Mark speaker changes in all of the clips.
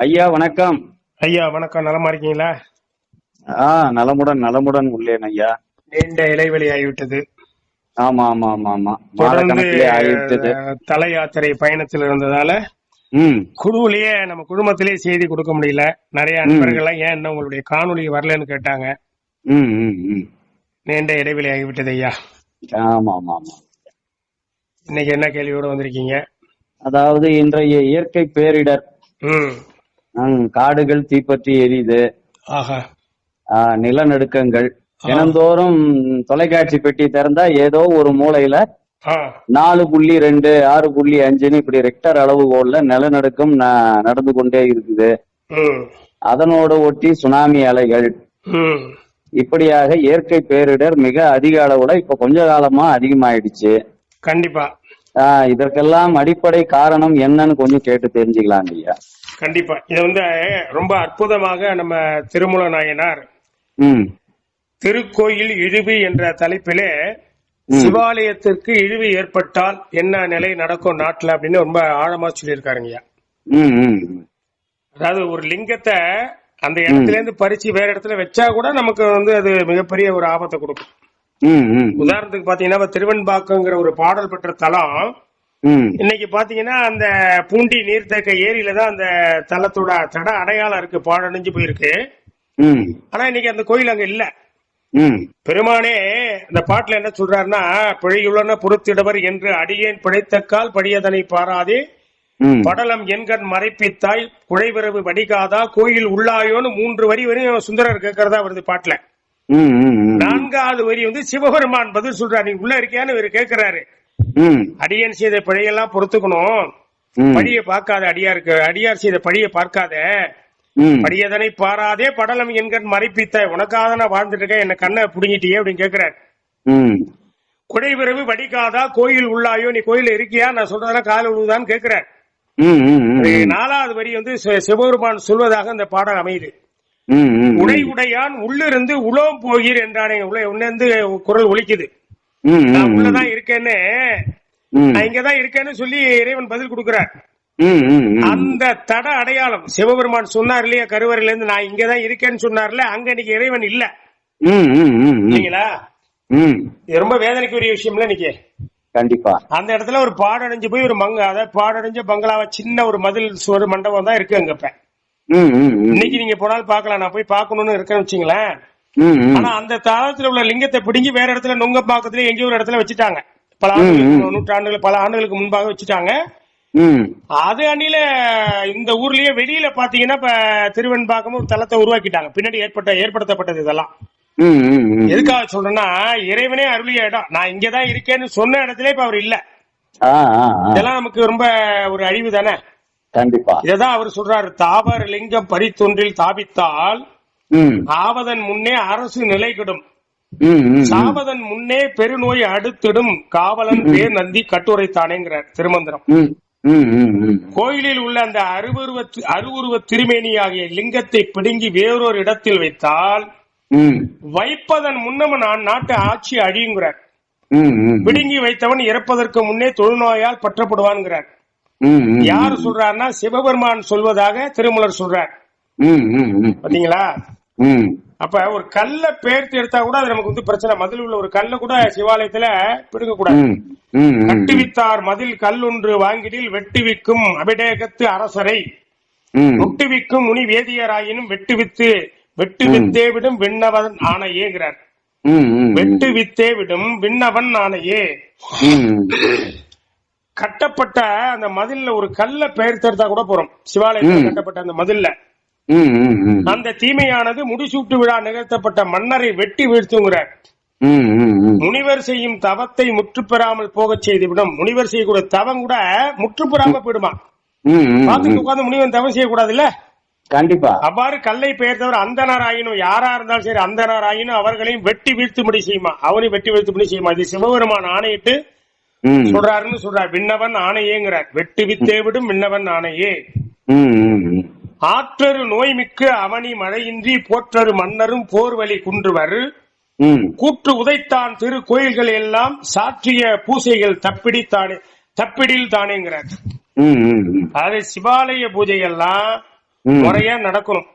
Speaker 1: ஐயா வணக்கம்.
Speaker 2: ஐயா வணக்கம், நலமா இருக்கீங்களா?
Speaker 1: நலமுடன் நலமுடன் உள்ளேன் ஐயா.
Speaker 2: நீண்ட இடைவெளி ஆகிவிட்டது.
Speaker 1: ஆமா ஆமா ஆமா ஆமா,
Speaker 2: தொடர்ந்து
Speaker 1: ஆகிவிட்டது.
Speaker 2: தல யாத்திரை பயணத்தில் இருந்ததால குழுவிலேயே நம்ம குழுமத்திலேயே செய்தி கொடுக்க முடியல. நிறைய நண்பர்கள்லாம் ஏன் இன்னும் உங்களுடைய காணொலி வரலன்னு கேட்டாங்க. நீண்ட இடைவெளி ஆகிவிட்டது ஐயா.
Speaker 1: ஆமா ஆமா ஆமா.
Speaker 2: இன்னைக்கு என்ன கேள்வியோட வந்திருக்கீங்க?
Speaker 1: அதாவது இன்றைய இயற்கை பேரிடர், காடுகள் தீப்பற்றி எரியுது, நிலநடுக்கங்கள், தினந்தோறும் தொலைக்காட்சி பெட்டி திறந்தா ஏதோ ஒரு மூலையில 4.2 6.5 இப்படி ரெக்டர் அளவுகோல்ல நிலநடுக்கம் நடந்து கொண்டே இருக்குது. அதனோட ஒட்டி சுனாமி அலைகள், இப்படியாக இயற்கை பேரிடர் மிக அதிக அளவுல இப்ப கொஞ்ச காலமா அதிகமாயிடுச்சு.
Speaker 2: கண்டிப்பா.
Speaker 1: இதற்கெல்லாம் அடிப்படை காரணம் என்னன்னு கொஞ்சம் கேட்டு தெரிஞ்சுக்கலாம் ஐயா.
Speaker 2: கண்டிப்பா. இது ரொம்ப அற்புதமாக நம்ம திருமூல நாயனார் திருக்கோயில் இழிவு என்ற தலைப்பிலே சிவாலயத்திற்கு இழிவு ஏற்பட்டால் என்ன நிலை நடக்கும் நாட்டுல அப்படின்னு ரொம்ப ஆழமா சொல்லியிருக்காருங்கய்யா. அதாவது ஒரு லிங்கத்தை அந்த இடத்துல இருந்து பறிச்சு வேற இடத்துல வச்சா கூட நமக்கு அது மிகப்பெரிய ஒரு ஆபத்தை கொடுக்கும். உதாரணத்துக்கு பாத்தீங்கன்னா திருவெண்பாக்கங்கிற ஒரு பாடல் பெற்ற தலம் இன்னைக்கு பாத்தீங்கன்னா அந்த பூண்டி நீர்த்தேக்க ஏரியில தான் அந்த தலத்தோட தட அடையாளம் இருக்கு, பாழடைஞ்சு போயிருக்கு. ஆனா இன்னைக்கு அந்த கோயில் அங்க இல்ல. பெருமானே அந்த பாட்டுல என்ன சொல்றாருன்னா, பிழையுள்ளன பொறுத்திடவர் என்று அடியேன் பிழைத்தக்கால் படியதனை பாராதே படலம் என்கண் மறைப்பித்தாய் குழைவிரவு வடிகாதா கோயில் உள்ளாயோன்னு 3 வரி வரையும் சுந்தரர் கேட்கறதா வருது பாட்டுல. 4வது வரி சிவபெருமான் பதில் சொல்றாரு, நீ உள்ள இருக்கியான்னு இவர் கேட்கிறாரு. அடியேன் செய்த பிழையெல்லாம் பொறுத்துக்கணும், படிய பார்க்காத அடியாருக்கு, அடியார் செய்த பழிய பார்க்காத, படியதனை பாராதே படலம் என்கண் மறைப்பித்த, உனக்காக நான் வாழ்ந்துட்டு இருக்கேன், என்ன கண்ணை புடுங்கிட்டியே அப்படின்னு கேட்கிறாரு. குடைவிரவு வடிகாதா கோயில் உள்ளாயோ, நீ கோயில இருக்கியா, நான் சொல்றதெல்லாம் கால விழுவுதான்னு கேட்கிறார். 4வது வரி சிவபெருமான் சொல்வதாக அந்த பாடல் அமையுது. உடை உடையான் உள்ளிருந்து உலோம் போகீர் என்றானே, உள்ள குரல் ஒலிக்குது. நான் உள்ளதான் இருக்கேன்னு, நான் இங்கதான் இருக்கேன்னு சொல்லி இறைவன் பதில் கொடுக்கிறார். அந்த தட அடையாளம் சிவபெருமான் சொன்னார் இல்லையா, கருவறையில இருந்து நான் இங்கதான் இருக்கேன்னு சொன்னார்ல, அங்க இன்னைக்கு இறைவன் இல்ல இல்லீங்களா? இது ரொம்ப வேதனைக்குரிய விஷயம்ல இன்னைக்கு.
Speaker 1: கண்டிப்பா
Speaker 2: அந்த இடத்துல ஒரு பாடடைஞ்சு போய் ஒரு பாடடைஞ்ச பங்களாவா சின்ன ஒரு மதில் சுவர் மண்டபம் தான் இருக்கு அங்க. இன்னைக்கு நீங்க போனாலும் பாக்கலாம், நான் போய் பாக்கணும்னு இருக்கேன்னு வச்சுங்களேன். ஆனா அந்த தளத்துல உள்ள லிங்கத்தை பிடிங்கி வேற இடத்துல நுங்கம்பாக்கத்துல எங்கேயோ ஒரு இடத்துல வச்சுட்டாங்க. பல நூற்றாண்டுகள் பல ஆண்டுகளுக்கு முன்பாக வச்சுட்டாங்க. அது அணில இந்த ஊர்லயே வெளியில பாத்தீங்கன்னா இப்ப திருவெண்பாக்கம் ஒரு தளத்தை உருவாக்கிட்டாங்க. பின்னாடி ஏற்படுத்தப்பட்டது இதெல்லாம். எதுக்காக சொல்றேன்னா, இறைவனே அருளிய இடம், நான் இங்கதான் இருக்கேன்னு சொன்ன இடத்துல இப்ப அவர் இல்ல. இதெல்லாம் நமக்கு ரொம்ப ஒரு அழிவு தானே.
Speaker 1: கண்டிப்பா.
Speaker 2: இததான் அவர் சொல்றாரு, தாவர லிங்கம் பரித்தொன்றில் தாபித்தால் ஆவதன் முன்னே அரசு நிலை கெடும், சாவதன் முன்னே பெருநோய் அடுத்திடும், காவலன் பேர் நந்தி கட்டுரைத்தானேங்கிறார் திருமந்திரம். கோயிலில் உள்ள அந்த அருவுருவ திருமேனியாகிய லிங்கத்தை பிடுங்கி வேறொரு இடத்தில் வைத்தால் வைப்பதன் முன்னம நான் நாட்டு ஆட்சி அழியுங்கிறார். பிடுங்கி வைத்தவன் இறப்பதற்கு முன்னே தொழுநோயால் பற்றப்படுவான்கிறார். யாரு சொல்றாருன்னா சிவபெருமான் சொல்வதாக திருமூலர் சொல்றார். பாத்தீங்களா? அப்ப ஒரு கல்ல பேர்த்து எடுத்தா கூட அது நமக்கு பிரச்சனை. மதில் உள்ள ஒரு கல்ல கூட சிவாலயத்துல பிடுங்க கூடாது. கட்டுவித்தார் மதில் கல் ஒன்று வாங்கிடில் வெட்டுவிக்கும் அபிடேகத்து அரசரை ஒட்டுவிக்கும் முனி வேதியராயினும் வெட்டுவித்தே விடும் விண்ணவன் ஆணையேங்கிறார். வெட்டுவித்தே விடும் விண்ணவன் ஆணையே. கட்டப்பட்ட அந்த மதில்ல ஒரு கல்ல பெயர் தெரிந்தா கூட போறோம். சிவாலயத்தில் கட்டப்பட்ட அந்த மதில்ல அந்த தீமையானது முடிசூட்டு விழா நிகழ்த்தப்பட்ட மன்னரை வெட்டி வீழ்த்துங்கிறார். முனிவர் செய்யும் தவத்தை முற்று பெறாமல் போக செய்துவிடும். முனிவர் செய்யக்கூடிய தவம் கூட முற்று பெறாம போயிடுமா. பார்த்துட்டு உட்கார்ந்து முனிவன் தவம் செய்யக்கூடாது இல்ல.
Speaker 1: கண்டிப்பா.
Speaker 2: அவ்வாறு கல்லை பெயர்த்தவர் அந்தனர் ஆயினும் யாரா இருந்தாலும் சரி, அந்தனர் ஆயினும் அவர்களையும் வெட்டி வீழ்த்தும்படி செய்யுமா, அவனையும் வெட்டி வீழ்த்தும்படி செய்யுமா. இது சிவபெருமான் ஆணையிட்டு சொல்றாருன்னு சொல்றார். விண்ணவன் ஆணையேங்கிறார். வெட்டு வித்தே விடும் விண்ணவன் ஆணையே. ஆற்றரு நோய்மிக்கு அவனி மழையின்றி போற்றரு மன்னரும் போர்வழி குன்றுவர் கூற்று உதைத்தான் திரு கோயில்கள் எல்லாம் சாற்றிய பூசைகள் தப்பிடில் தானேங்கிறார். அதாவது சிவாலய பூஜைகள்லாம் முறையா நடக்கணும்.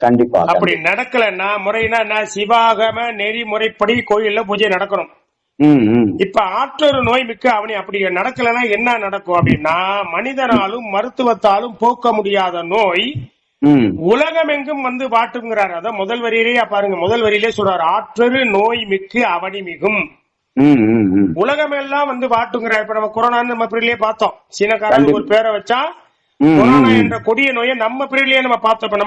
Speaker 1: கண்டிப்பா.
Speaker 2: அப்படி நடக்கலன்னா முறைனா சிவாகம நெறிமுறைப்படி கோயில்ல பூஜை நடக்கணும். இப்ப ஆற்றொரு நோய் மிக்க அவனி அப்படி நடக்கலன்னா என்ன நடக்கும் அப்படின்னா, மனிதனாலும் மருத்துவத்தாலும் போக்க முடியாத நோய் உலகமெங்கும் வந்து வாட்டுங்கிறார். அதான் முதல் வரியிலேயே பாருங்க, முதல் வரியிலே சொல்றாரு, ஆற்றொரு நோய் மிக்கு அவனி மிகும். உலகமெல்லாம் வந்து வாட்டுங்கிறார். இப்ப நம்ம கொரோனான்னு நம்ம பிரிவிலே பார்த்தோம். சீனக்காரன் ஒரு பேரை வச்சா கொரோனா என்ற கொடிய நோயை நம்ம பிரிவிலேயே நம்ம பார்த்தோம். இப்ப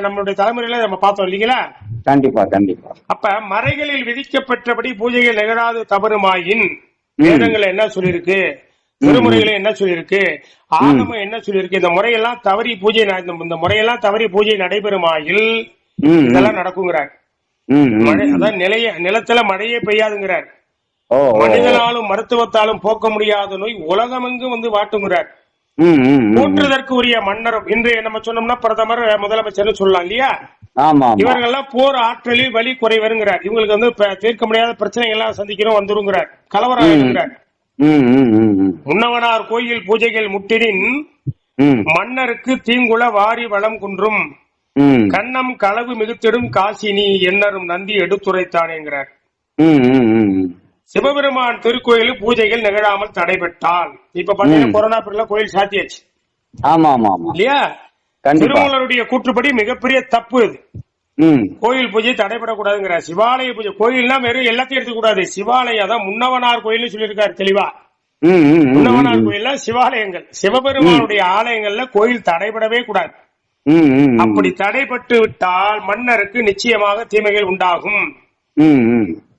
Speaker 2: நம்மளுடைய தலைமுறையில நம்ம பார்த்தோம் இல்லீங்களா?
Speaker 1: கண்டிப்பா கண்டிப்பா.
Speaker 2: அப்ப மறைகளில் விதிக்கப்பட்டபடி பூஜைகள் நிகழாது தவறுமாயின் வேதங்கள் என்ன சொல்லிருக்கு, திருமுறைகளை என்ன சொல்லிருக்கு, ஆகமம் என்ன சொல்லிருக்கு, இந்த முறையெல்லாம் தவறி பூஜை, இந்த முறையெல்லாம் தவறி பூஜை நடைபெறுமாயில் இதெல்லாம் நடக்குங்கிறார். அதான் நிலத்துல மழையே பெய்யாதுங்கிறார். மனிதனாலும் மருத்துவத்தாலும் போக்க முடியாத நோய் உலகமெங்கும் வந்து வாட்டுங்கிறார். போற்றுதற்கு உரிய மன்னரும் இன்று நம்ம சொன்னோம்னா பிரதமர் முதலமைச்சர் சொல்லலாம் இல்லையா? இவர்கள்லாம் போர் ஆற்றலில் வலி குறைவருங்கிறார். இவங்களுக்கு வந்து தீர்க்க முடியாத பிரச்சனை எல்லாம் சந்திக்கிறோம் வந்துருங்கிறார். கலவரம் ஆகுங்கிறார். முன்னவனார் கோயில் பூஜைகள் முட்டினின் மன்னருக்கு தீங்குள வாரி வளம் குன்றும் கண்ணம் களவு மிகுத்திடும் காசினி என்னரும் நந்தி எடுத்துரைத்தானேங்கிறார். சிவபெருமான் திருக்கோயில் பூஜைகள் நிகழாமல் தடைபட்டால், இப்ப பாத்தீங்கன்னா கொரோனா பீரியட்ல கோயில் சாத்தியாச்சு இல்லையா? திருமூலருடைய கூற்றுப்படி மிகப்பெரிய தப்பு இது. கோயில் பூஜை தடைபடக்கூடாதுங்கிற. சிவாலய பூஜை, கோயில்னா வெறும் எல்லாத்தையும் எடுத்துக்கூடாது. சிவாலயம் தான் முன்னவனார் கோயில் சொல்லியிருக்காரு தெளிவா. முன்னவனார் கோயில்ல சிவாலயங்கள், சிவபெருமானுடைய ஆலயங்கள்ல கோயில் தடைபடவே கூடாது. அப்படி தடைபட்டு விட்டால் மன்னருக்கு நிச்சயமாக தீமைகள் உண்டாகும்.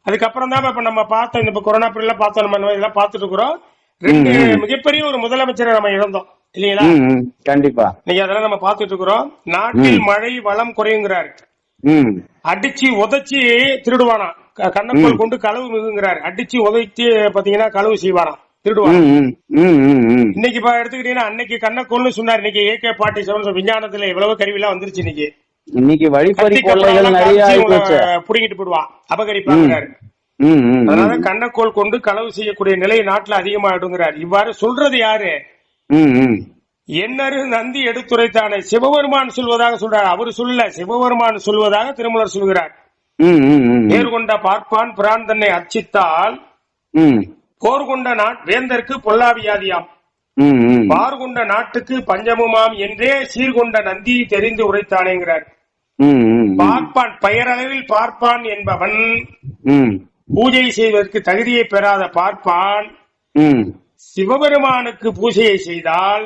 Speaker 2: அதுக்கப்புறம் தான் இப்ப நம்ம பார்த்தோம், இந்த கொரோனா பீரியட்ல பார்த்தோம், நம்ம இதெல்லாம் பார்த்துட்டு இருக்கிறோம். ரெண்டு மிகப்பெரிய ஒரு முதலமைச்சரை நம்ம இழந்தோம் இல்லைங்களா? கண்டிப்பா. நீங்க அதெல்லாம் நம்ம பார்த்துட்டு இருக்கிறோம். நாட்டில் மழை வளம் குறையுங்கிறாரு. அடிச்சு உதைச்சி திருடுவானா, கண்ணக்கோள் கொண்டு களவு மிகுங்கிறாரு. அடிச்சு உதைச்சு பாத்தீங்கன்னா களவு செய்வானா, திருடுவானா. இன்னைக்கு எடுத்துக்கிட்டீங்கன்னா அன்னைக்கு கண்ணக்கோள்னு சொன்னார். இன்னைக்கு AK-47 விஞ்ஞானத்துல எவ்வளவு கருவி எல்லாம் வந்துருச்சு. இன்னைக்கு வழிப்பறி கொள்ளைகள் நிறைய புடிங்கிட்டு போடுவான், அபகரிப்பாங்கிறாரு. அதனால கண்ணக்கோள் கொண்டு களவு செய்யக்கூடிய நிலை நாட்டுல அதிகமாயிடுங்கிறார். இவ்வாறு சொல்றது யாரு? என்னரு நந்தி எடுத்துரைத்தானே சிவபெருமான் சொல்வதாக சொல்றார். அவரு சொல்ல, சிவபெருமான் சொல்வதாக திருமூலர் சொல்கிறார். நேர்கொண்ட பார்ப்பான் பிரான் தன்னை அர்ச்சித்தால் போர்கொண்ட வேந்தற்கு பொல்லாவியாதியாம், பார்கொண்ட நாட்டுக்கு பஞ்சமுமாம் என்றே சீர்கொண்ட நந்தி தெரிந்து உரைத்தானேங்கிறார். பார்ப்பான், பெயரளவில் பார்ப்பான் என்பவன் பூஜை செய்வதற்கு தகுதியை பெறாத பார்ப்பான் சிவபெருமானுக்கு பூஜையை செய்தால்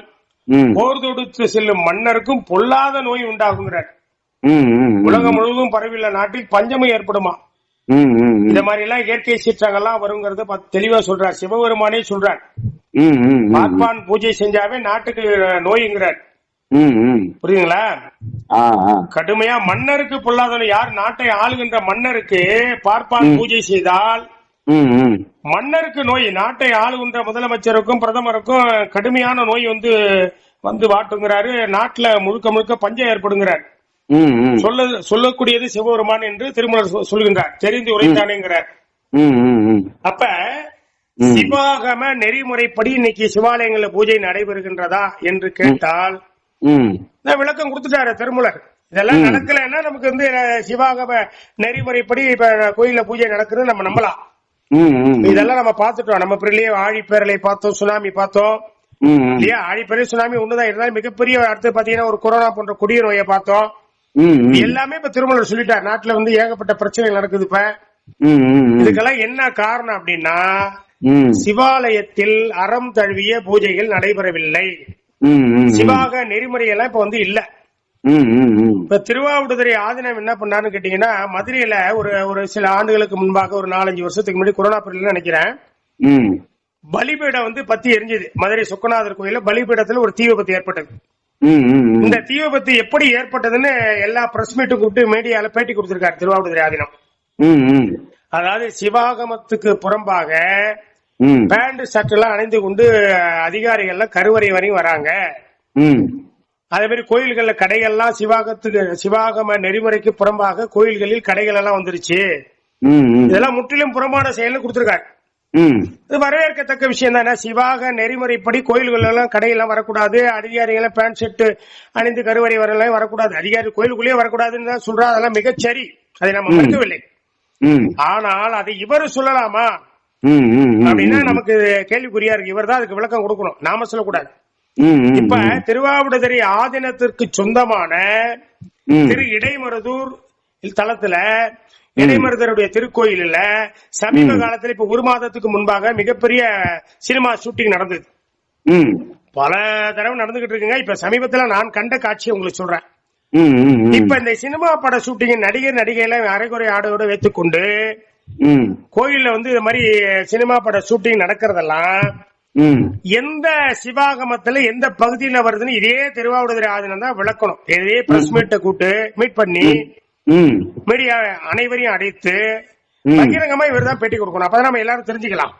Speaker 2: போர் தொடுத்து செல்லும் மன்னருக்கும் பொல்லாத நோய் உண்டாகுங்கிறார். உலகம் முழுவதும் பரவியுள்ள நாட்டில் பஞ்சமும் ஏற்படுமா. இந்த மாதிரி எல்லாம் இயற்கை சீற்றங்கள்லாம் வருங்கிறத தெளிவா சொல்றார். சிவபெருமானே சொல்றார், பார்ப்பான் பூஜை செஞ்சாவே நாட்டுக்கு நோய்ங்கிறார். புரியுதுங்களா? கடுமையா மன்னருக்கு பொல்லாத நோய். யார் நாட்டை ஆளுகின்ற மன்னருக்கு பார்ப்பான் பூஜை செய்தால் மன்னருக்கு நோய். நாட்டை ஆளுகின்ற முதலமைச்சருக்கும் பிரதமருக்கும் கடுமையான நோய் வந்து வாட்டுங்கிறாரு. நாட்டுல முழுக்க முழுக்க பஞ்சம் ஏற்படுங்கிறார். சொல்லக்கூடியது சிவபெருமான் என்று திருமூலர் சொல்கின்றார். தெரிந்து உரைத்தானேங்கிறார். அப்ப சிவாகம நெறிமுறைப்படி இன்னைக்கு சிவாலயங்கள்ல பூஜை நடைபெறுகின்றதா என்று கேட்டால் விளக்கம் கொடுத்துட்டாரு திருமூலர். இதெல்லாம் நடக்கலன்னா நமக்கு சிவாகம நெறிமுறைப்படி இப்ப கோயில்ல பூஜை நடக்குது நம்ம நம்பலாம். இதெல்லாம் நம்ம பார்த்துட்டோம். நம்ம பிறலையே ஆழிப்பேரலை பார்த்தோம், சுனாமி பார்த்தோம் இல்லையா? ஆழிப்பேரலை சுனாமி ஒண்ணுதான் இருந்தாலும் மிகப்பெரிய அடுத்து பாத்தீங்கன்னா ஒரு கொரோனா போன்ற கொடிய நோயை பார்த்தோம். எல்லாமே இப்ப திருமூலர் சொல்லிட்டார். நாட்டுல ஏகப்பட்ட பிரச்சனைகள் நடக்குது. இப்ப இதுக்கெல்லாம் என்ன காரணம் அப்படின்னா, சிவாலயத்தில் அறம் தழுவிய பூஜைகள் நடைபெறவில்லை. சிவாக நெறிமுறையெல்லாம் இப்ப இல்ல. இப்ப திருவாவடுதுறை ஆதீனம் என்ன பண்ணாருன்னு கேட்டீங்கன்னா, மதுரையில ஒரு சில ஆண்டுகளுக்கு முன்பாக ஒரு 4-5 வருஷத்துக்கு முன்னாடி கொரோனா பீரியட்ல நினைக்கிறேன், பலிபீடம் பத்தி எரிஞ்சது. மதுரை சொக்கநாதர் கோயில பலிபீடத்துல ஒரு தீ விபத்து ஏற்பட்டது. இந்த தீ விபத்து எப்படி ஏற்பட்டதுன்னு எல்லா பிரஸ் மீட்டும் கூப்பிட்டு மீடியால பேட்டி கொடுத்திருக்காரு திருவாவடுதுறை ஆதீனம். அதாவது சிவாகமத்துக்கு புறம்பாக பேண்ட் ஷர்ட் எல்லாம் அணிந்து கொண்டு அதிகாரிகள் கருவறை வரையும் வராங்க. அதே மாதிரி கோயில்கள்ல கடைகள்லாம் சிவாகம நெறிமுறைக்கு புறம்பாக கோயில்களில் கடைகள் எல்லாம் வந்துருச்சு. இதெல்லாம் முற்றிலும் புறம்பான செயல் கொடுத்திருக்காரு. இது வரவேற்கத்தக்க விஷயம் தானே. சிவாக நெறிமுறைப்படி கோயில்கள் எல்லாம் கடையெல்லாம் வரக்கூடாது, அதிகாரிகள் பேண்ட் ஷர்ட் அணிந்து கருவறை வரலாம் வரக்கூடாது, அதிகாரி கோயிலுக்குள்ளேயே வரக்கூடாதுன்னு தான் சொல்றா. அதெல்லாம் மிகச்சரி, அதை நம்ம மறுக்கவில்லை. ஆனால் அதை இவரு சொல்லலாமா அப்படின்னா நமக்கு கேள்விக்குறியா இருக்கு. இவர் தான் அதுக்கு விளக்கம் கொடுக்கணும், நாம சொல்லக்கூடாது. இப்ப திருவாவடுதுறை ஆதீனத்திற்கு சொந்தமான திரு இடைமருதூர் தளத்துல இடைமருதருடைய திருக்கோயிலில் சமீப காலத்தில் இப்ப ஒரு மாதத்துக்கு முன்பாக மிகப்பெரிய சினிமா ஷூட்டிங் நடந்தது. பல தடவை நடந்துகிட்டு இருக்குங்க. இப்ப சமீபத்துல நான் கண்ட காட்சியை உங்களுக்கு சொல்றேன். இப்ப இந்த சினிமா பட ஷூட்டிங் நடிகர் நடிகைகளை அரைகுறை ஆடையோட வைத்துக்கொண்டு கோயில்ல வந்து இது மாதிரி சினிமா பட ஷூட்டிங் நடக்கிறதெல்லாம் எந்த சிவாகமத்துல எந்த பகுதியில வருதுன்னு இதே திருவாவடுதுறை ஆதீனம் தான் விளக்கணும். இதே பிரஸ் மீட் பண்ணி மீடியா அனைவரையும் அடைத்து பகிரங்கமா இவர் தான் பேட்டி கொடுக்கணும். அப்பதான் நம்ம எல்லாரும் தெரிஞ்சுக்கலாம்.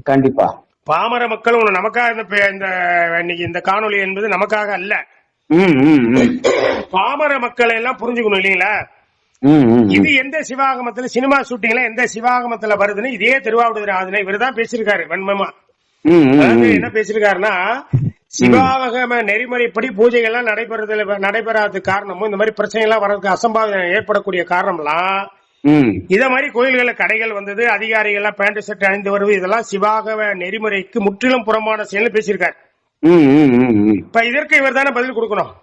Speaker 1: கண்டிப்பா
Speaker 2: பாமர மக்கள் நமக்காக இன்னைக்கு இந்த காணொலி என்பது நமக்காக அல்ல, பாமர மக்களை எல்லாம் புரிஞ்சுக்கணும் இல்லீங்களா. இது எந்த சிவாகமத்துல சினிமா ஷூட்டிங்ல எந்த சிவாகமத்துல வருதுன்னு இதே திருவாவடுதுறை ஆதீனம் இவர் தான் பேசியிருக்காரு வன்மமா. என்ன பேசிருக்காருன்னா, சிவாகம நெறிமுறைப்படி பூஜைகள் எல்லாம் நடைபெறாத காரணமும் இந்த மாதிரி பிரச்சனை எல்லாம் வரதுக்கு அசம்பாவிதம் ஏற்படக்கூடிய காரணம்லாம் இத மாதிரி கோயில்கள கடைகள் வந்தது, அதிகாரிகள் எல்லாம் பேண்ட் ஷர்ட் அணிந்து வருவது, இதெல்லாம் சிவாகம நெறிமுறைக்கு முற்றிலும் புறம்பான செயல் பேசியிருக்காரு. இப்ப இதற்கு இவர் தானே பதில் கொடுக்கணும்.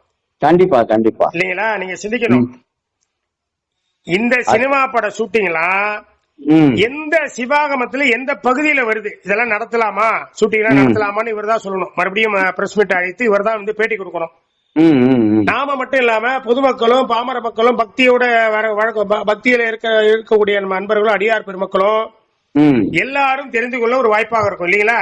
Speaker 1: கண்டிப்பா கண்டிப்பா
Speaker 2: இல்லீங்களா. நீங்க சிந்திக்கணும், இந்த சினிமா பட ஷூட்டிங்லாம் எந்த சிவாகமத்துல எந்த பகுதியில வருது, இதெல்லாம் நடத்தலாமா, ஷூட்டிங் எல்லாம் நடத்தலாமான்னு இவர் தான் சொல்லணும். மறுபடியும் பிரஸ் மீட் அழைத்து இவர் தான் வந்து பேட்டி கொடுக்கணும். நாம மட்டும் இல்லாம பொதுமக்களும் பாமர மக்களும் பக்தியோட பக்தியில இருக்கக்கூடிய நம்ம அன்பர்களும் அடியார் பெருமக்களும் எல்லாரும் தெரிந்து கொள்ள ஒரு வாய்ப்பாக இருக்கும் இல்லீங்களா.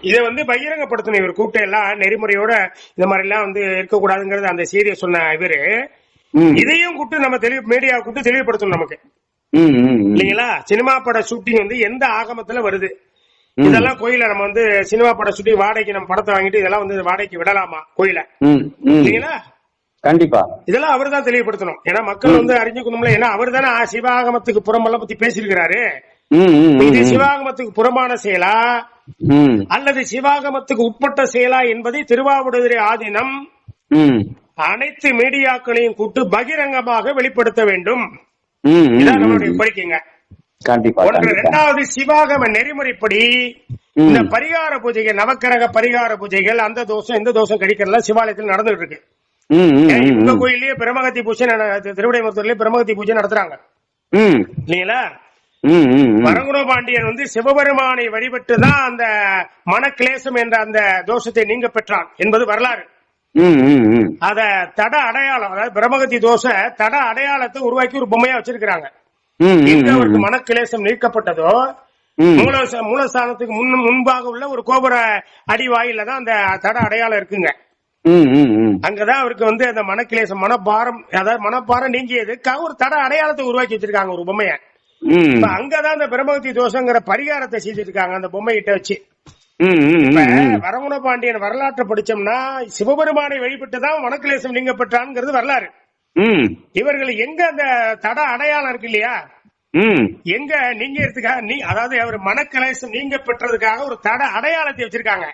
Speaker 2: இதை வந்து பகிரங்கப்படுத்தணும். இவர் கூட்ட எல்லாம் நெறிமுறையோட இந்த மாதிரி எல்லாம் வந்து இருக்கக்கூடாதுங்கிறது அந்த செய்தியை சொன்ன இவரு இதையும் கூப்பிட்டு நம்ம மீடியா கூப்பிட்டு தெளிவுபடுத்தணும் நமக்கு இல்லீங்களா. சினிமா பட ஷூட்டிங் வந்து எந்த ஆகமத்துல வருது, இதெல்லாம் கோயில நம்ம வந்து சினிமா பட ஷூட்டிங் வாடகைக்கு நம்ம படத்தை வாங்கிட்டு இதெல்லாம் வந்து வாடகைக்கு விடலாமா கோயில இல்லீங்களா. கண்டிப்பா இதெல்லாம் அவர் தான் தெளிவுபடுத்தணும். ஏன்னா மக்கள் வந்து அறிஞ்சுக்கணும்ல. ஏன்னா அவர் தானே சிவாகமத்துக்கு புறமெல்லாம் பத்தி பேசியிருக்கிறாரு. இது சிவாகமத்துக்கு புறமான செயலா அல்லது சிவாகமத்துக்கு உட்பட்ட செயலா என்பதை திருவாவடுதுறை ஆதீனம் அனைத்து மீடியாக்களையும் கூட்டு பகிரங்கமாக வெளிப்படுத்த வேண்டும். இதான் நம்மளுடைய கோரிக்கைங்க. இரண்டாவது, சிவாகம நெறிமுறைப்படி இந்த பரிகார பூஜைகள், நவக்கிரக பரிகார பூஜைகள், அந்த தோஷம் இந்த தோஷம் கழிக்கிறதுல சிவாலயத்தில் நடந்துட்டு இருக்கு. உங்க கோயிலேயே பிரம்மகத்தி பூஜை, திருவிடைமருத்தூர்லயே பிரம்மகத்தி பூஜை நடத்துறாங்க இல்லீங்களா. வரகுண பாண்டியன் வந்து சிவபெருமானை வழிபட்டுதான் அந்த மனக்கிளேசம் என்ற அந்த தோஷத்தை நீங்க பெற்றான் என்பது வரலாறு. அத தட அடையாளம், அதாவது பிரம்மகத்தி தோஷ தட அடையாளத்தை உருவாக்கி ஒரு பொம்மையா வச்சிருக்கிறாங்க. எங்க அவருக்கு மனக்கிளேசம் நீக்கப்பட்டதோ மூலஸ்தானத்துக்கு முன்பாக உள்ள ஒரு கோபுர அடிவாயில தான் அந்த தட அடையாளம் இருக்குங்க. அங்கதான் அவருக்கு வந்து அந்த மனக்கிளேசம் மனப்பாரம், அதாவது மனப்பாரம் நீங்கியதுக்காக ஒரு தட அடையாளத்தை உருவாக்கி வச்சிருக்காங்க ஒரு பொம்மைய. அங்கதான் அந்த பிரம்மகத்தி தோஷங்கிற பரிகாரத்தை செஞ்சிருக்காங்க அந்த பொம்மையிட்ட வச்சு. வரகுண பாண்டியன் வரலாற்றை படிச்சோம்னா சிவபெருமானை வழிபட்டுதான் மனக்கிளேசம் நீங்க பெற்றான்ங்கிறது வரலாறு. இவர்கள் எங்க அந்த தட அடையாளம் இருக்கு இல்லையா, எங்க நீங்கிறதுக்காக அதாவது அவர் மனக்கிளேசம் நீங்க பெற்றதுக்காக ஒரு தட அடையாளத்தை வச்சிருக்காங்க.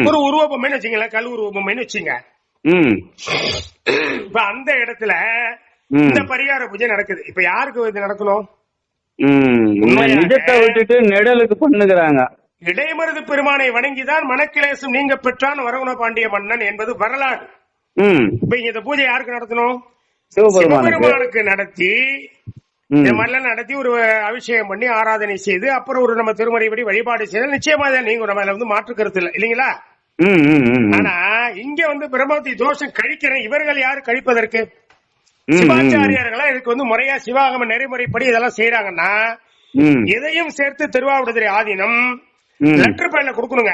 Speaker 2: ஒரு உருவ பொம்மைன்னு வச்சுங்களேன், கல் உருவ பொம்மைன்னு வச்சுங்க. இப்ப அந்த இடத்துல இந்த பரிகார பூஜை நடக்குது. இப்ப யாருக்கு இது நடக்கணும்?
Speaker 1: நிஜத்தை விட்டுட்டு நெடலுக்கு பண்ணுகிறாங்க.
Speaker 2: இடைமருது பெருமானை வணங்கிதான் மனக்கிளேசம் நீங்க பெற்றான் வரகுண பாண்டிய மன்னன் என்பது வரலாறு. இப்ப இந்த பூஜை யாருக்கு நடத்தணும்? சிவபெருமானுக்கு நடத்தி இந்த மாதிரிலாம் நடத்தி ஒரு அபிஷேகம் பண்ணி ஆராதனை செய்து அப்புறம் ஒரு நம்ம திருமுறைப்படி வழிபாடு செய்தால் நிச்சயமா நீங்க நம்ம வந்து மாற்று கருத்து இல்லை இல்லீங்களா. ஆனா இங்க வந்து பிரம்மகத்தி தோஷம் கழிக்கிற இவர்கள் யாரு கழிப்பதற்கு? சிவாச்சாரியார்களா இதுக்கு வந்து முறையா சிவாகம நெறிமுறைப்படி இதெல்லாம் செய்யறாங்கன்னா இதையும் சேர்த்து திருவாவடுதுறை ஆதீனம் லெட்டர் பேர்ல கொடுக்கணுங்க.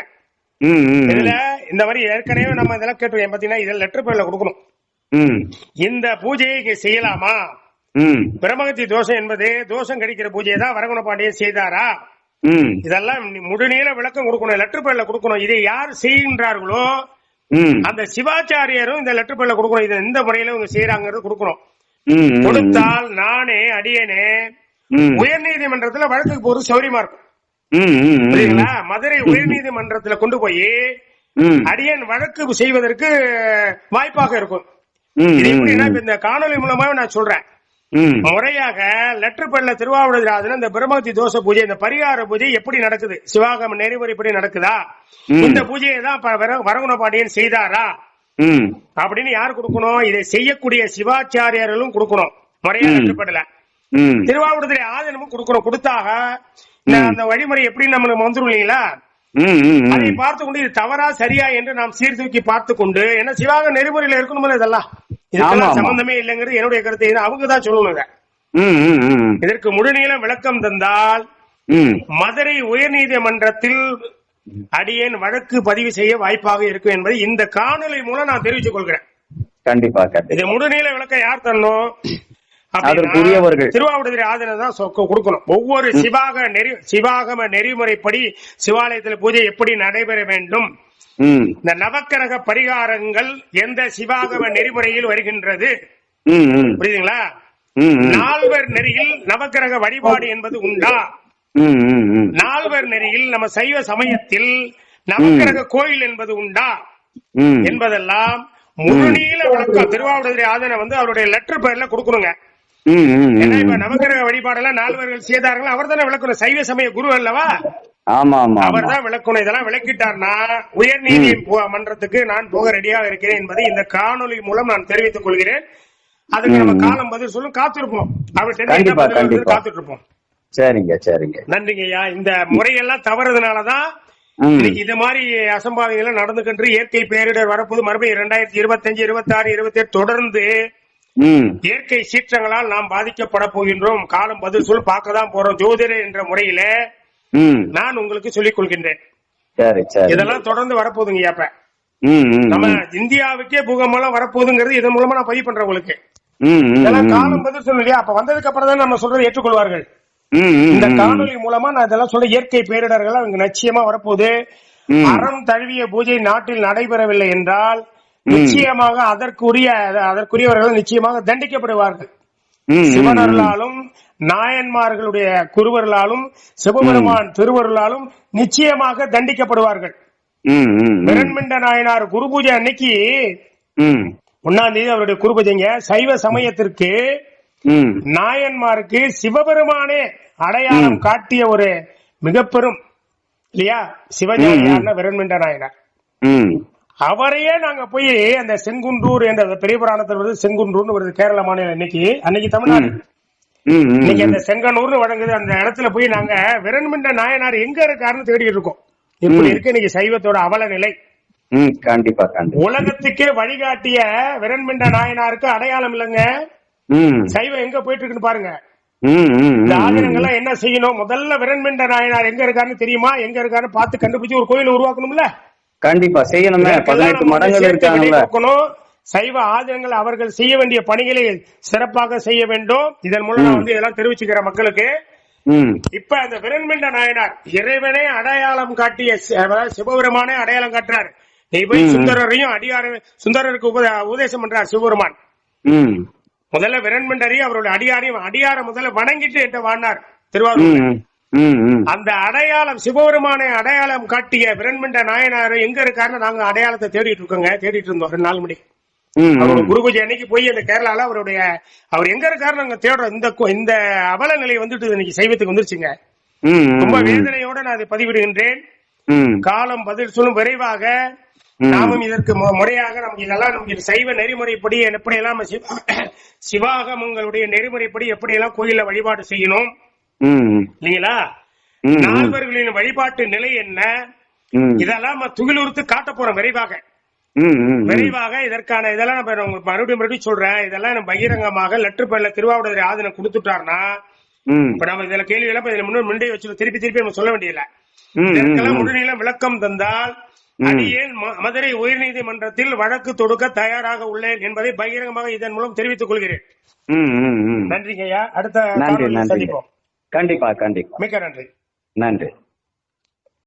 Speaker 2: இதுல இந்த மாதிரி ஏற்கனவே நம்ம இதெல்லாம் கேட்டு பாத்தீங்கன்னா இதுல லெட்டர் பேர்ல கொடுக்கணும். இந்த பூஜையை செய்யலாமா? பிரம்மகத்தி தோஷம் என்பது தோஷம் கழிக்கிற பூஜையை தான் வரகுண பாண்டியன் செய்தாரா? இதெல்லாம் முழுநீள விளக்கம் கொடுக்கணும், லெட்டர் பேர்ல கொடுக்கணும். இதை யார் செய்கின்றார்களோ அந்த சிவாச்சாரியரும் இந்த லெட்டர் பேர்ல கொடுக்கணும். இதை எந்த முறையில இவங்க செய்யறாங்கிறது கொடுக்கணும். கொடுத்தால் நானே அடியேனே உயர் நீதிமன்றத்துல வழக்குக்கு போறது சௌரியமா இருக்கும். புரியுங்களா? மதுரை உயர் நீதிமன்றத்துல கொண்டு போய் அடியேன் வழக்கு செய்வதற்கு வாய்ப்பாக இருக்கும். இது எப்படின்னா, இந்த காணொலி மூலமாவே நான் சொல்றேன். முறையாக லெட்டர் பேர்ல திருவாவடுதுறை இந்த பிரம்மதி தோஷ பூஜை, இந்த பரிகார பூஜை எப்படி நடக்குது, சிவாகம நெறிமுறைப்படி நடக்குதா, இந்த பூஜையை தான் வரகுண பாண்டியன் செய்தாரா அப்படின்னு யார் கொடுக்கணும்? இதை செய்யக்கூடிய சிவாச்சாரியர்களும் கொடுக்கணும். முறையாக லெட்டர் பேர்ல திருவாவடுதுறை ஆதீனமும் கொடுக்கணும். கொடுத்தாக அந்த வழிமுறை எப்படி நம்மளுக்கு வந்துடும் இல்லைங்களா? அதை பார்த்து கொண்டு இது தவறா சரியா என்று நாம் சீர்தூக்கி பார்த்து கொண்டு, ஏன்னா சிவாக நெறிமுறையில இருக்கணும் இதெல்லாம், இதுக்கெல்லாம் சம்பந்தமே இல்லைங்கிறது என்னுடைய கருத்தை. அவங்கதான் சொல்லணுங்க. இதற்கு முழுநீளம் விளக்கம் தந்தால் மதுரை உயர்நீதிமன்றத்தில் அடியேன் வழக்கு பதிவு செய்ய வாய்ப்பாக இருக்கும் என்பதை இந்த காணொலி மூலம் நான் தெரிவித்துக் கொள்கிறேன்.
Speaker 1: கண்டிப்பா.
Speaker 2: இது முழுநீள விளக்கம் யார் தரணும்? திருவாவடுதுறை ஆதீனம் தான் கொடுக்கணும். ஒவ்வொரு சிவாகம நெறிமுறைப்படி சிவாலயத்தில் பூஜை எப்படி நடைபெற வேண்டும், இந்த நவக்கிரக பரிகாரங்கள் எந்த சிவாகம நெறிமுறையில் வருகின்றது, புரியுதுங்களா? நால்வர் நெறியில் நவக்கிரக வழிபாடு என்பது உண்டா, நால்வர் நெறியில் நம்ம சைவ சமயத்தில் நவக்கிரக கோயில் என்பது உண்டா என்பதெல்லாம் முழுநீள விளக்கம் திருவாவடுதுறை ஆதீனம் அவருடைய லெட்டர் பேர்ல கொடுக்கணுங்க. ஏன்னா இப்ப நவக்கிரக வழிபாடெல்லாம் நால்வர்கள் செய்தார்கள், அவர் தானே விளக்கணும். சைவ சமய குரு அல்லவா, அவர் தான் விளக்கணும். இதெல்லாம் விளக்கிட்டார்னா உயர் நீதி மன்றத்துக்கு நான் போக ரெடியாக இருக்கிறேன் என்பதை இந்த காணொலி மூலம் நான் தெரிவித்துக் கொள்கிறேன். அதுக்கு நம்ம காலம் பதில் சொல்லும் காத்திருப்போம். அவர் காத்துட்டு இருப்போம்.
Speaker 1: சரிங்க, சரிங்க.
Speaker 2: நன்றிங்க ஐயா. இந்த முறையெல்லாம் தவறுதனாலதான் இன்னைக்கு இது மாதிரி அசம்பாவிதங்கள் நடந்துகின்ற இயற்கை பேரிடர் வரப்போது. மறுபடியும் 2025, 26, 27 தொடர்ந்து இயற்கை சீற்றங்களால் நாம் பாதிக்கப்பட போகின்றோம். காலம் பதில் சொல் பார்க்கதான் போறோம். ஜோதிடர் என்ற முறையில நான் உங்களுக்கு சொல்லிக் கொள்கின்றேன். இதெல்லாம் தொடர்ந்து வரப்போகுதுங்க. அப்ப நம்ம இந்தியாவுக்கே பூகம்பம் வரப்போகுதுங்கிறது இதன் மூலமா நான் பதிவு பண்றேன் உங்களுக்கு. இதெல்லாம் காலம் பதில் சொல்லலையா? அப்ப வந்ததுக்கு அப்புறம் தான் நம்ம சொல்றதை ஏற்றுக்கொள்வார்கள். இந்த காணொலி மூலமா நான் இதெல்லாம் சொல்ல, இயற்கை பேரிடர்கள் அங்க நிச்சயமா வரப்போகுது. அறம் தழுவிய பூஜை நாட்டில் நடைபெறவில்லை என்றால் நிச்சயமாக அதற்குரியவர்கள் நிச்சயமாக தண்டிக்கப்படுவார்கள். சிவனர்களாலும் நாயன்மார்களுடைய குருவர்களாலும் சிவபெருமான் திருவருளாலும் நிச்சயமாக தண்டிக்கப்படுவார்கள். பிரண்மிண்ட நாயனார் குரு பூஜை அன்னைக்கு 1ஆம் தேதி அவருடைய குரு பூஜைங்க. சைவ சமயத்திற்கு நாயன்மாருக்கு சிவபெருமானே அடையாளம் காட்டிய ஒரு மிக பெரும் இல்லையா சிவஜாரியான பிரண்மிண்ட நாயனார். அவரையே நாங்க போய் அந்த செங்குன்றூர் என்ற பெரிய புராணத்தில் வருது, செங்குன்றூர்னு வருது கேரள மாநிலம். அன்னைக்கு தமிழ்நாடு இன்னைக்கு அந்த செங்கனூர்னு வழங்குது. அந்த இடத்துல போய் நாங்க பிரண்மிண்ட நாயனார் எங்க இருக்காருன்னு தேடிட்டு இருக்கோம். இப்படி இருக்கு இன்னைக்கு சைவத்தோட அவல நிலை.
Speaker 1: கண்டிப்பா.
Speaker 2: உலகத்துக்கே வழிகாட்டிய பிரண்மிண்ட நாயனாருக்கு அடையாளம் இல்லைங்க. சைவம் எங்க போயிட்டு இருக்குன்னு பாருங்க. இந்த ஆதீனங்கள்லாம் என்ன செய்யணும்? முதல்ல பிரண்மிண்ட நாயனார் எங்க இருக்காருன்னு தெரியுமா, எங்க இருக்காருன்னு பார்த்து கண்டுபிடிச்சு ஒரு கோயிலை உருவாக்கணும்ல.
Speaker 1: கண்டிப்பா செய்யணுமே. 18 மடங்கள் இருக்காங்கல்ல.
Speaker 2: சைவ ஆதீனங்கள் அவர்கள் செய்ய வேண்டிய பணிகளை சிறப்பாக செய்ய வேண்டும். இதன் மூலம் இதெல்லாம் தெரிவிச்சுக்கிற மக்களுக்கு. இப்ப அந்த பிரண்மிண்ட நாயனார் இறைவனே அடையாளம் காட்டிய சிவபெருமானே அடையாளம் காட்டுறார். நீ போய் சுந்தரரையும் சுந்தரருக்கு உபதேசம் பண்றார் சிவபெருமான். முதல்ல பிரண்மிண்டரையும் அவருடைய அடியாரை முதல்ல வணங்கிட்டு என்ற வாழ்ந்தார் திருவாரூர். அந்த அடையாளம் சிவபெருமானை அடையாளம் காட்டிய பிரண்மிண்ட நாயனார் எங்க இருக்காருன்னு நாங்க அடையாளத்தை தேடிட்டு இருக்கோங்க. தேடிட்டு இருந்தோம் 2 நாள் முடி. அவரோட குரு பூஜை அன்னைக்கு போய் அந்த கேரளால அவர் எங்க இருக்காரு நாங்க தேடுறோம். இந்த அவல நிலை வந்துட்டு இன்னைக்கு சைவத்துக்கு வந்துருச்சுங்க. ரொம்ப வேதனையோட நான் அதை பதிவிடுகின்றேன். காலம் பதில் சொல்லும் விரைவாக நாமும் இதற்கு முறையாக நமக்கு இதெல்லாம் நமக்கு சைவ நெறிமுறைப்படி எப்படியெல்லாம் சிவாகமங்களுடைய நெறிமுறைப்படி எப்படியெல்லாம் கோயில வழிபாடு செய்யணும் இல்லீங்களா, நால்வர்களின் வழிபாட்டு நிலை என்ன, இதெல்லாம் துகிலுறுத்து காட்ட போறோம் விரைவாக. இதற்கான இதெல்லாம் மறுபடியும் சொல்றேன். இதெல்லாம் பகிரங்கமாக லெட்டர் பேர்ல திருவாவடுதுறை ஆதீனம் கொடுத்துட்டாருன்னா இப்ப நம்ம இதுல கேள்வி எல்லாம் இதுல முன்னே வச்சு திருப்பி நம்ம சொல்ல வேண்டியதில்லை. இதற்கெல்லாம் முழுநீளம் விளக்கம் தந்தால் அடியேன் மதுரை உயர்நீதிமன்றத்தில் வழக்கு தொடுக்க தயாராக உள்ளேன் என்பதை பகிரங்கமாக இதன் மூலம் தெரிவித்துக் கொள்கிறேன். நன்றிங்க ஐயா. அடுத்த சந்திப்போம்.
Speaker 1: கண்டிப்பா.
Speaker 2: மிக்க நன்றி.